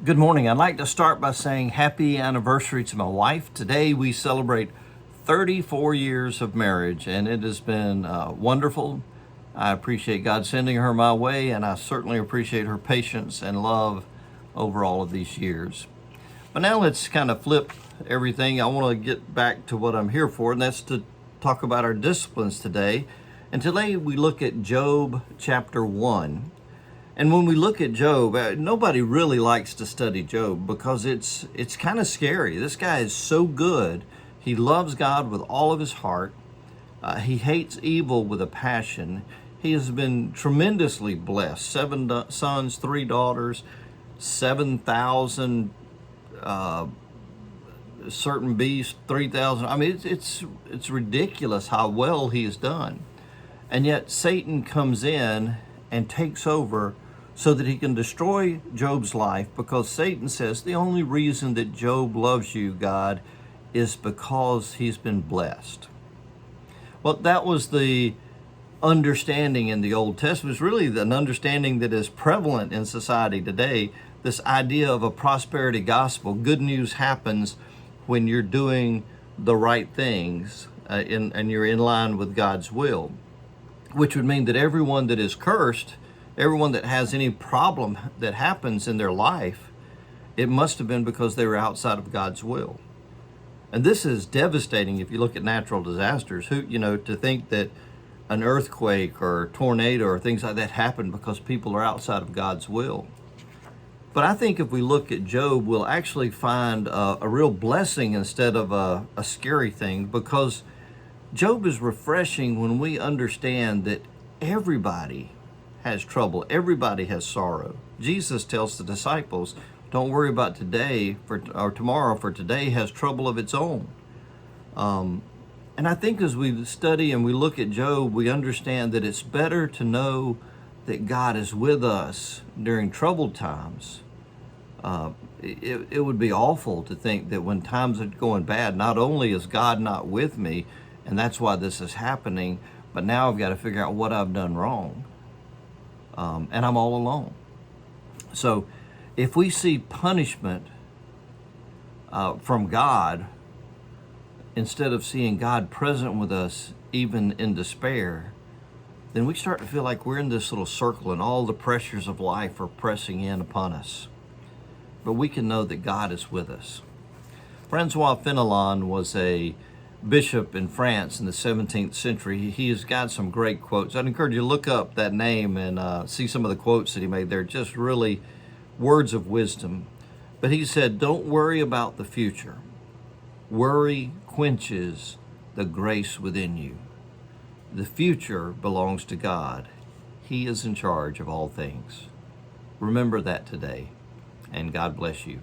Good morning. I'd like to start by saying happy anniversary to my wife. Today we celebrate 34 years of marriage, and it has been wonderful. I appreciate God sending her my way, and I certainly appreciate her patience and love over all of these years. But now let's kind of flip everything. I want to get back to what I'm here for, and that's to talk about our disciplines today. And today we look at Job chapter 1. And when we look at Job, nobody really likes to study Job because it's kind of scary. This guy is so good. He loves God with all of his heart. He hates evil with a passion. He has been tremendously blessed. 7 sons, 3 daughters, 7,000 certain beasts, 3,000. I mean, it's ridiculous how well he has done. And yet Satan comes in and takes over so that he can destroy Job's life, because Satan says the only reason that Job loves you, God, is because he's been blessed. Well, that was the understanding in the Old Testament. It's really an understanding that is prevalent in society today, this idea of a prosperity gospel. Good news happens when you're doing the right things and you're in line with God's will, which would mean that everyone that is cursed, everyone that has any problem that happens in their life, it must have been because they were outside of God's will. And this is devastating if you look at natural disasters. To think that an earthquake or tornado or things like that happen because people are outside of God's will. But I think if we look at Job, we'll actually find a real blessing instead of a scary thing, because Job is refreshing when we understand that everybody has trouble. Everybody has sorrow. Jesus tells the disciples, don't worry about today or tomorrow, for today has trouble of its own. And I think as we study and we look at Job, we understand that it's better to know that God is with us during troubled times. It would be awful to think that when times are going bad, not only is God not with me, and that's why this is happening, but now I've got to figure out what I've done wrong. And I'm all alone. So if we see punishment from God, instead of seeing God present with us even in despair, then we start to feel like we're in this little circle and all the pressures of life are pressing in upon us. But we can know that God is with us. Francois Fenelon was a bishop in France in the 17th century. He has got some great quotes. I'd encourage you to look up that name and see some of the quotes that he made. They're just really words of wisdom. But he said, don't worry about the future. Worry quenches the grace within you. The future belongs to God. He is in charge of all things. Remember that today, and God bless you.